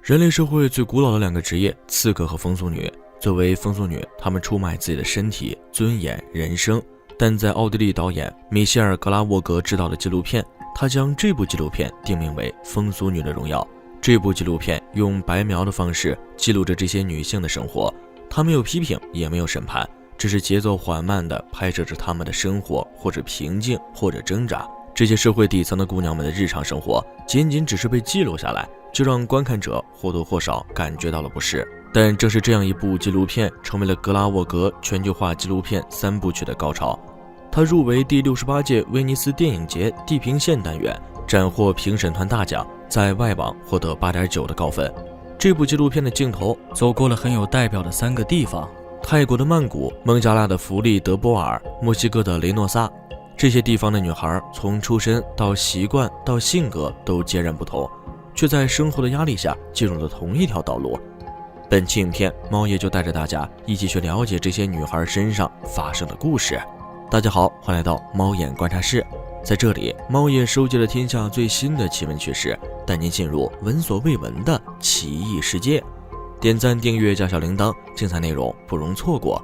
人类社会最古老的两个职业，刺客和风俗女。作为风俗女，她们出卖自己的身体、尊严、人生。但在奥地利导演米歇尔·格拉沃格执导的纪录片，他将这部纪录片定名为《风俗女的荣耀》。这部纪录片用白描的方式记录着这些女性的生活，她没有批评，也没有审判，只是节奏缓慢地拍摄着她们的生活，或者平静，或者挣扎。这些社会底层的姑娘们的日常生活，仅仅只是被记录下来，就让观看者或多或少感觉到了不适。但正是这样一部纪录片，成为了格拉沃格全球化纪录片3部曲的高潮。它入围第68届威尼斯电影节地平线单元，斩获评审团大奖，在外网获得8.9的高分。这部纪录片的镜头走过了很有代表的3个地方：泰国的曼谷、孟加拉的弗利德波尔、墨西哥的雷诺萨。这些地方的女孩从出身到习惯到性格都截然不同，却在生活的压力下进入了同一条道路。本期影片，猫爷就带着大家一起去了解这些女孩身上发生的故事。大家好，欢迎来到猫眼观察室，在这里，猫爷收集了天下最新的奇闻趣事，带您进入闻所未闻的奇异世界。点赞、订阅加小铃铛，精彩内容不容错过。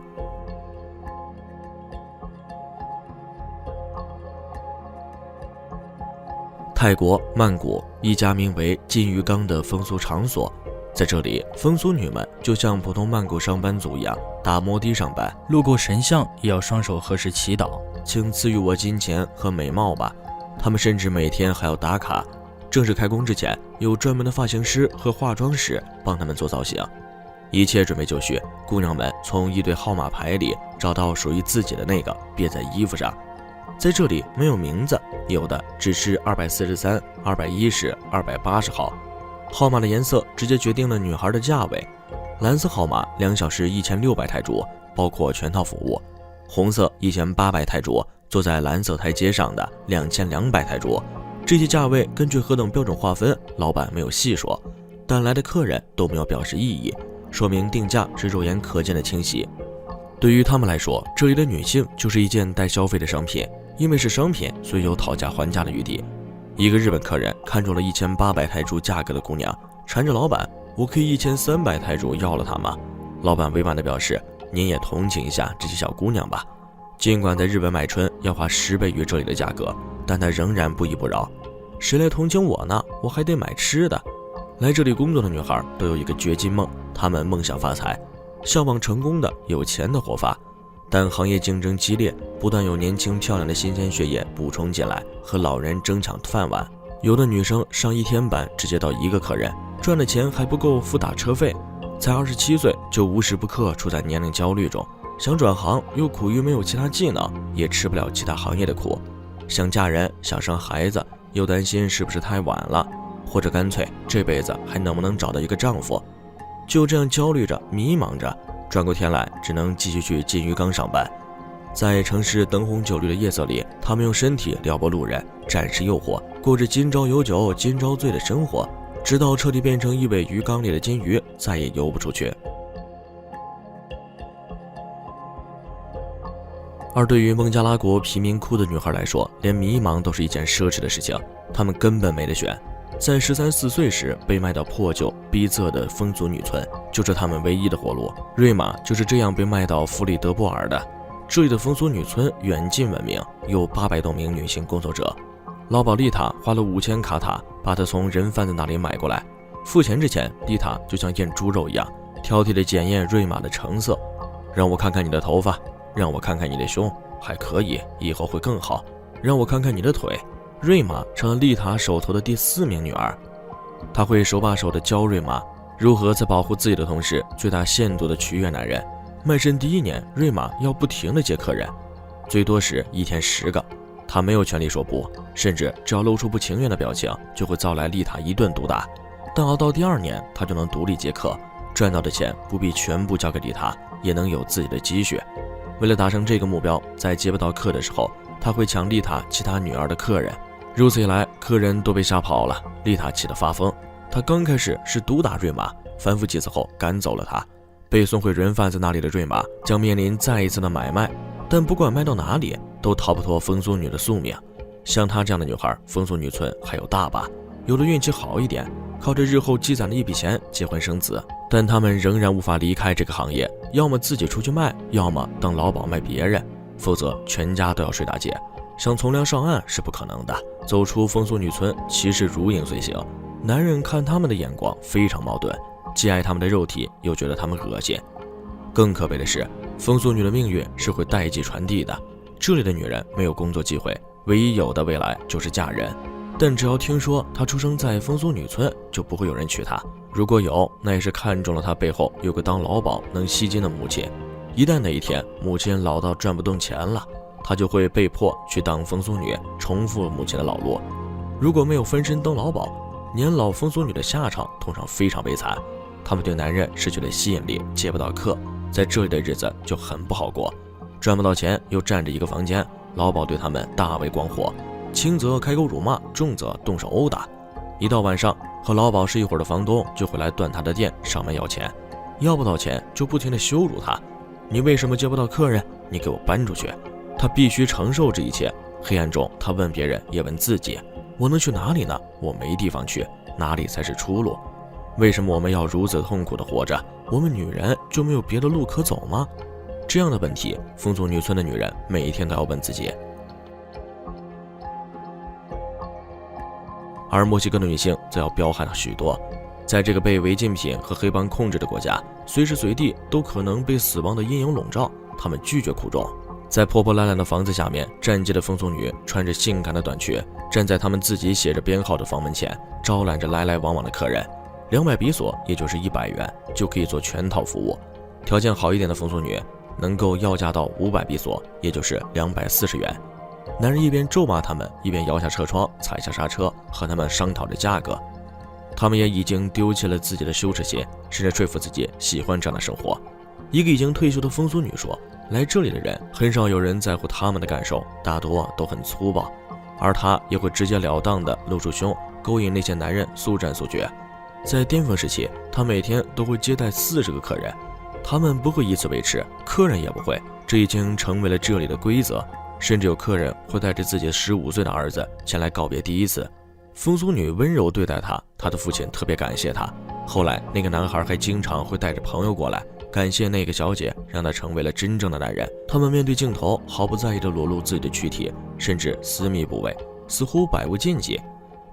泰国曼谷一家名为金鱼缸的风俗场所，在这里，风俗女们就像普通曼谷上班族一样，打摩的上班，路过神像也要双手合十祈祷，请赐予我金钱和美貌吧。他们甚至每天还要打卡，正式开工之前，有专门的发型师和化妆师帮他们做造型。一切准备就绪，姑娘们从一堆号码牌里找到属于自己的那个，别在衣服上。在这里没有名字，有的只是243、210、280号。号码的颜色直接决定了女孩的价位。蓝色号码2小时1600泰铢，包括全套服务；红色1800泰铢，坐在蓝色台阶上的2200泰铢。这些价位根据何等标准划分，老板没有细说，但来的客人都没有表示异议，说明定价是肉眼可见的清晰。对于他们来说，这里的女性就是一件待消费的商品，因为是商品，所以有讨价还价的余地。一个日本客人看中了1800泰铢价格的姑娘，缠着老板：“我可以1300泰铢要了她吗？”老板委婉地表示：“您也同情一下这些小姑娘吧。”尽管在日本买春要花10倍于这里的价格，但他仍然不依不饶：“谁来同情我呢？我还得买吃的。”来这里工作的女孩都有一个掘金梦，她们梦想发财，向往成功的、有钱的活法。但行业竞争激烈，不断有年轻漂亮的新鲜血液补充进来，和老人争抢饭碗。有的女生上1天班只接到1个客人，赚的钱还不够付打车费，才27岁就无时不刻处在年龄焦虑中，想转行又苦于没有其他技能，也吃不了其他行业的苦。想嫁人，想生孩子，又担心是不是太晚了，或者干脆这辈子还能不能找到一个丈夫。就这样焦虑着，迷茫着，转过天来只能继续去金鱼缸上班。在城市灯红酒绿的夜色里，他们用身体撩拨路人，展示诱惑，过着今朝有酒今朝醉的生活，直到彻底变成一尾鱼缸里的金鱼，再也游不出去。而对于孟加拉国贫民窟的女孩来说，连迷茫都是一件奢侈的事情，她们根本没得选。在13、14岁时被卖到破旧逼仄的风俗女村，就是他们唯一的活路。瑞玛就是这样被卖到弗里德波尔的。这里的风俗女村远近闻名，有800多名女性工作者。老鸨丽塔花了5000卡塔把她从人贩子那里买过来。付钱之前，丽塔就像验猪肉一样，挑剔地检验瑞玛的成色。让我看看你的头发，让我看看你的胸，还可以，以后会更好。让我看看你的腿。瑞玛成了丽塔手头的第4名女儿。她会手把手地教瑞玛如何在保护自己的同时，最大限度地取悦男人。卖身第1年，瑞玛要不停地接客人，最多时1天10个。她没有权利说不，甚至只要露出不情愿的表情，就会遭来丽塔一顿毒打。但熬到第2年，她就能独立接客，赚到的钱不必全部交给丽塔，也能有自己的积蓄。为了达成这个目标，在接不到客的时候，她会抢丽塔其他女儿的客人。如此一来，客人都被吓跑了，丽塔气得发疯。她刚开始是毒打瑞玛，反复几次后赶走了她。被送回人贩子那里的瑞玛将面临再一次的买卖，但不管卖到哪里，都逃不脱风俗女的宿命。像她这样的女孩，风俗女村还有大把。有的运气好一点，靠着日后积攒的一笔钱结婚生子，但她们仍然无法离开这个行业，要么自己出去卖，要么当劳保卖别人，否则全家都要睡大街。想从良上岸是不可能的。走出风俗女村，其实如影随形。男人看他们的眼光非常矛盾，既爱他们的肉体，又觉得他们恶心。更可悲的是，风俗女的命运是会代际传递的。这里的女人没有工作机会，唯一有的未来就是嫁人。但只要听说她出生在风俗女村，就不会有人娶她。如果有，那也是看中了她背后有个当劳保能吸金的母亲。一旦哪一天母亲老到赚不动钱了，她就会被迫去当风俗女，重复母亲的老路。如果没有分身当劳保，年老风俗女的下场通常非常悲惨。她们对男人失去了吸引力，接不到客，在这里的日子就很不好过。赚不到钱，又占着一个房间，劳保对他们大为光火，轻则开口辱骂，重则动手殴打。一到晚上，和劳保是一伙的房东就会来断他的电，上门要钱，要不到钱就不停地羞辱他。你为什么接不到客人？你给我搬出去！他必须承受这一切。黑暗中，他问别人，也问自己：我能去哪里呢？我没地方去，哪里才是出路？为什么我们要如此痛苦地活着？我们女人就没有别的路可走吗？这样的问题，风俗女村的女人每一天都要问自己。而墨西哥的女性则要彪悍了许多。在这个被违禁品和黑帮控制的国家，随时随地都可能被死亡的阴影笼罩，她们拒绝苦衷。在破破烂烂的房子下面站街的风俗女，穿着性感的短裙，站在他们自己写着编号的房门前，招揽着来来往往的客人。200比索，也就是100元，就可以做全套服务。条件好一点的风俗女能够要价到500比索，也就是240元。男人一边咒骂他们，一边摇下车窗，踩下刹车，和他们商讨着价格。他们也已经丢弃了自己的羞耻心，甚至说服自己喜欢这样的生活。一个已经退休的风俗女说，来这里的人很少有人在乎他们的感受，大多都很粗暴，而她也会直截了当地露出胸，勾引那些男人速战速决。在巅峰时期，她每天都会接待40个客人，他们不会以此为耻，客人也不会，这已经成为了这里的规则。甚至有客人会带着自己15岁的儿子前来告别第一次。风俗女温柔对待他，他的父亲特别感谢他。后来那个男孩还经常会带着朋友过来，感谢那个小姐让他成为了真正的男人。他们面对镜头毫不在意地裸露自己的躯体，甚至私密部位，似乎百无禁忌。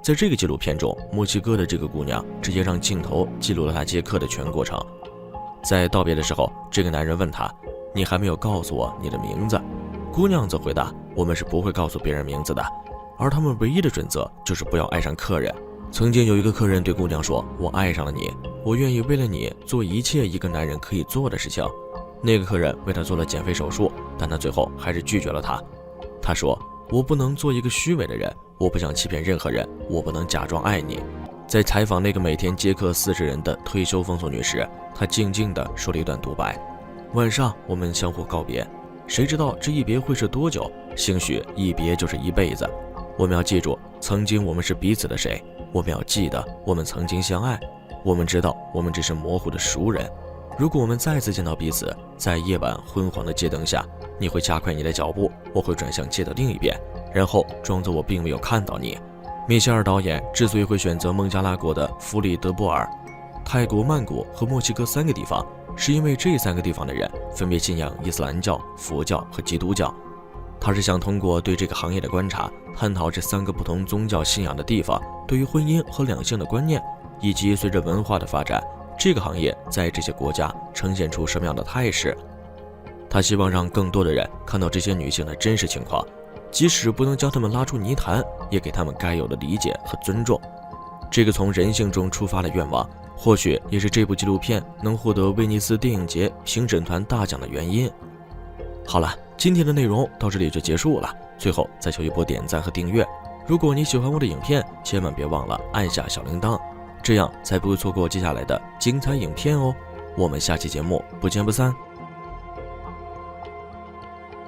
在这个纪录片中，墨西哥的这个姑娘直接让镜头记录了她接客的全过程。在道别的时候，这个男人问她：你还没有告诉我你的名字？姑娘则回答：我们是不会告诉别人名字的，而他们唯一的准则就是不要爱上客人。曾经有一个客人对姑娘说：我爱上了你，我愿意为了你做一切一个男人可以做的事情。那个客人为她做了减肥手术，但她最后还是拒绝了他。他说：我不能做一个虚伪的人，我不想欺骗任何人，我不能假装爱你。在采访那个每天接客40人的退休风俗女时，她静静地说了一段独白：晚上我们相互告别，谁知道这一别会是多久？兴许一别就是一辈子。我们要记住，曾经我们是彼此的谁？我们要记得，我们曾经相爱。我们知道，我们只是模糊的熟人。如果我们再次见到彼此，在夜晚昏黄的街灯下，你会加快你的脚步，我会转向街的另一边，然后装作我并没有看到你。米歇尔导演之所以会选择孟加拉国的弗里德波尔、泰国曼谷和墨西哥3个地方，是因为这3个地方的人分别信仰伊斯兰教、佛教和基督教。他是想通过对这个行业的观察，探讨这3个不同宗教信仰的地方对于婚姻和两性的观念，以及随着文化的发展，这个行业在这些国家呈现出什么样的态势。他希望让更多的人看到这些女性的真实情况，即使不能将她们拉出泥潭，也给她们该有的理解和尊重。这个从人性中出发的愿望，或许也是这部纪录片能获得威尼斯电影节评审团大奖的原因。好了，今天的内容到这里就结束了，最后再求一波点赞和订阅。如果你喜欢我的影片，千万别忘了按下小铃铛，这样才不会错过接下来的精彩影片哦。我们下期节目不见不散。